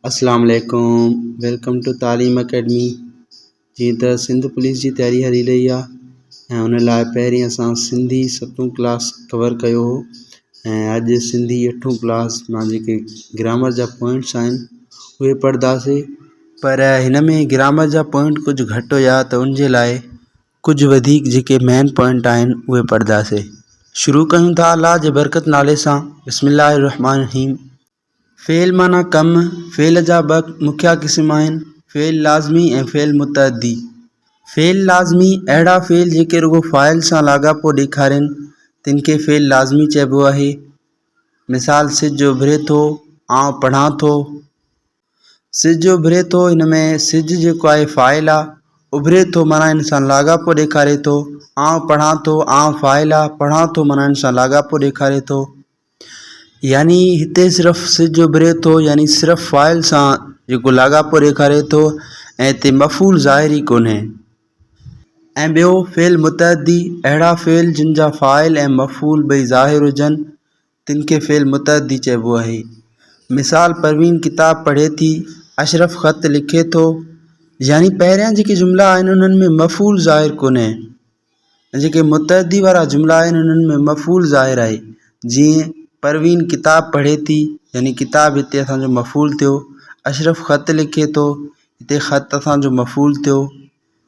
अस्सलाम वालेकुम, welcome two तालीम अकेडमी। जीअं त सिंध पुलिस जी तयारी हली रही आहे ऐं उन लाइ पहिरीं असां सिंधी 7वीं क्लास कवर कयो हो ऐं अॼु सिंधी 8वीं क्लास मां जेके ग्रामर जा पॉइंट्स आहिनि उहे पढ़ंदासीं। पर हिन में ग्रामर जा पॉइंट कुझु घटि हुया त उन जे लाइ कुझु वधीक जेके मेन पॉइंट आहिनि उहे पढ़ंदासीं। शुरू कयूं था अल्लाह जे बरकत नाले सां। बिस्मिल्लाहिर रहमानिर रहीम। फ़ेल माना कम। फ़ेल जा ॿ मुख्य क़िस्म आहिनि, फ़ेल लाज़मी ऐं फ़ेल मुतअद्दी। फ़ेल लाज़मी अहिड़ा फ़ेल जेके रुगो फ़ाइल सां लाॻापो ॾेखारनि तिन खे फ़ेल लाज़मी चइबो आहे। मिसाल सिज उभिरे थो, आउं पढ़ां थो। सिज उभिरे थो, हिन में सिज जेको आहे फ़ाइल आहे, उभिरे थो माना हिन सां लाॻापो ॾेखारे थो। आउं पढ़ां थो, आउं फ़ाइल आहे, पढ़ां थो माना हिन सां लाॻापो ॾेखारे थो। यानी हिते सिर्फ़ु सिज उभिरे थो यानी सिर्फ़ु फ़ाइल सां जेको लाॻापो ॾेखारे थो ऐं हिते मफ़ूल ज़ाहिर ई कोन्हे। ऐं ॿियो फ़ेल मुतअद्दी, अहिड़ा फ़ेल जिन जा फ़ाइल ऐं मफ़ूल ॿई ज़ाहिर हुजनि तिन खे फ़ेल मुतअद्दी चइबो आहे। मिसाल परवीन किताब पढ़े थी, अशरफ ख़त लिखे थो। यानी पहिरियां जेके जुमिला आहिनि उन्हनि में मफ़ूल ज़ाहिर कोन्हे ऐं जेके मुतअद्दी वारा जुमिला आहिनि उन्हनि में मफ़ूल ज़ाहिर आहे। जीअं परवीन किताब पढ़े थी यानी किताब हिते असांजो मफ़ूल थियो। अशरफ ख़त लिखे थो, हिते ख़त असांजो मफ़ूल थियो।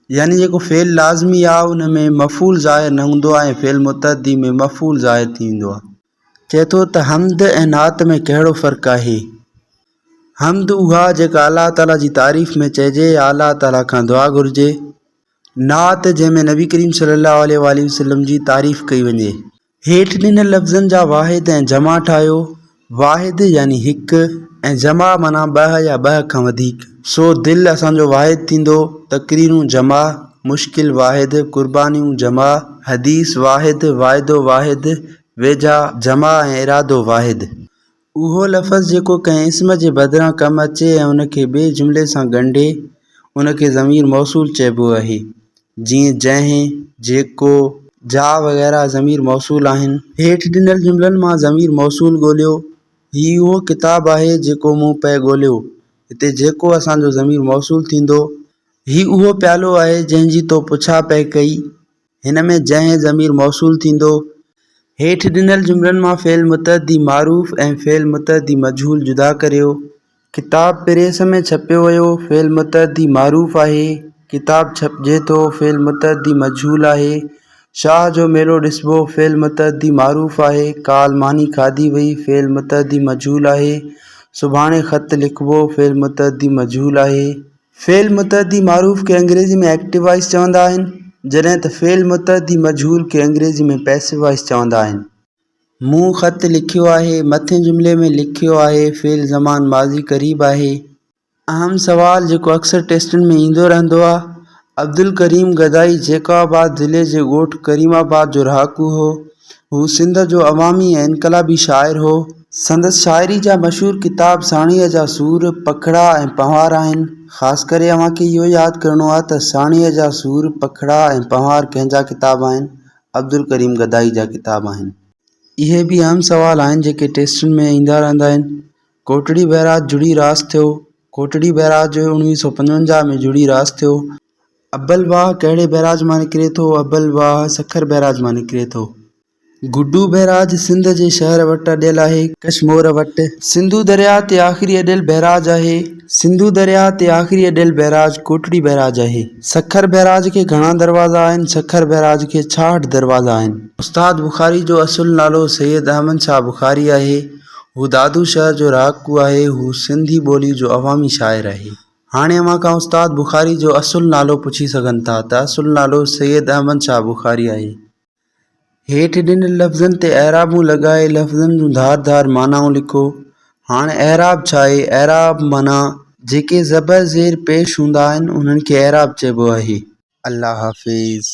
यानी जेको फ़ेल लाज़मी आहे उन में मफ़ूल ज़ाहिर न हूंदो आहे ऐं फ़ेल मुतअद्दी में मफ़ूल ज़ाहिर थी वेंदो आहे। चए थो त हमद ऐं नात में कहिड़ो फ़र्क़ु आहे। हमद उहा जेका अलाह ताला जी तारीफ़ में चइजे या अलाह ताला खां दुआ घुरिजे। नात जंहिंमें नबी करीम सल्लल्लाहु अलैहि वसल्लम जी तारीफ़ कई वञे। हेठि ॾिनल लफ़्ज़नि जा वाहिद ऐं जमा ठाहियो। वाहिद यानी हिकु ऐं जमा माना ॿ या ॿ खां वधीक। सो दिलि असांजो वाहिद थींदो, तक़रीरूं जमा, मुश्किल वाहिद, क़ुर्बानियूं जमा, हदीस वाहिद, वाइदो वाहिद, वेझा जमा ऐं इरादो वाहिद। उहो लफ़्ज़ जेको कंहिं इस्म जे बदिरां कमु अचे ऐं उनखे ॿिए जुमिले सां ॻंढे उनखे ज़मीर मौसूल चइबो आहे। जीअं जंहिं, जेको, जा वग़ैरह ज़मीर मौसूल आहिनि। हेठि ॾिनल जुमिलनि मां ज़मीर मौसूल ॻोल्हियो। हीउ उहो किताबु आहे जेको मूं पिए ॻोल्हियो। हिते जेको असांजो ज़मीर मौसूल थींदो। हीउ उहो प्यालो आहे जंहिंजी तो पुछा पिए कई, हिन में जंहिं ज़मीर मौसूल थींदो। हेठि ॾिनल जुमिलनि मां फ़ेल मुतअद्दी मारूफ़ ऐं फ़ेल मुतअद्दी मजहूल जुदा करियो। किताब प्रेस में छपियो वियो, फ़ेल मुतअद्दी मारूफ़ आहे। किताब छपिजे थो, फ़ेल मुतअद्दी मजहूल आहे। शाह जो मेलो ॾिसबो, फ़ेल मुतअद्दी मारूफ़ आहे। काल मानी खाधी वई, फ़ेल मुतअद्दी मजहूल आहे। सुभाणे ख़त लिखबो, फ़ेल मुतअद्दी मजहूल आहे। फ़ेल मुतअद्दी मारूफ़ खे अंग्रेज़ी में एक्टिव वॉइस चवंदा आहिनि, जॾहिं त फ़ेल मुतअद्दी मजहूल खे अंग्रेज़ी में पैसिव वॉइस चवंदा आहिनि। मूं ख़त लिखियो आहे, मथे जुमिले में लिखियो आहे, फ़ेल ज़मान माज़ी क़रीब आहे। अहम सवाल जेको अक्सर टेस्टनि में ईंदो रहंदो आहे। अब्दुल करीम गदाई जैकोबाद ज़िले जे ॻोठु करीमाबाद जो रहाकू हो। हू सिंध जो अवामी ऐं इनकलाबी शाइर हो। संदसि शाइरी जा मशहूर किताब साणीअ जा सूर, पखड़ा ऐं पंवार आहिनि। ख़ासि करे अव्हांखे इहो यादि करिणो आहे त साणीअ जा सूर, पखड़ा ऐं पंवार कंहिंजा किताब आहिनि। अब्दुल करीम गदाई जा किताब आहिनि। इहे बि अहम सवाल आहिनि जेके टेस्टनि में ईंदा रहंदा आहिनि। कोटड़ी बैराज जुड़ी रास थियो। कोटड़ी बैराज जो 1955 में जुड़ी रास थियो। अब्बल वाह कहिड़े बैराज मां निकिरे थो। अब्बल वाह सखर बैराज मां निकिरे थो। गुड्डू बैराज सिंध जे शहर वटि अॾियल आहे, कशमोर वटि। सिंधू दरिया ते आख़िरी अॾियल बैराज आहे। सिंधू दरिया ते आख़िरी अॾियल बैराज कोटड़ी बैराज आहे। सखर बैराज खे घणा दरवाज़ा आहिनि। सखर बैराज खे 66 दरवाज़ा आहिनि। उस्ताद बुखारी जो असुल नालो सैयद अहमद शाह बुखारी आहे। हू दादू शहर जो रहाकू आहे। हू सिंधी ॿोली जो अवामी शाइर आहे। हाणे अव्हां खां उस्ताद बुखारी जो असुल नालो पुछी सघनि था त असुल नालो सैयद अहमद शाह बुखारी आहे। हेठि ॾिनल लफ़्ज़नि ते एराबूं लॻाए लफ़्ज़नि जूं धार धार मानाऊं लिखो। हाणे एराब छा आहे। एराब माना जेके ज़बर ज़ेर पेश हूंदा आहिनि उन्हनि खे एराब चइबो आहे। अल्लाह हाफ़िज़।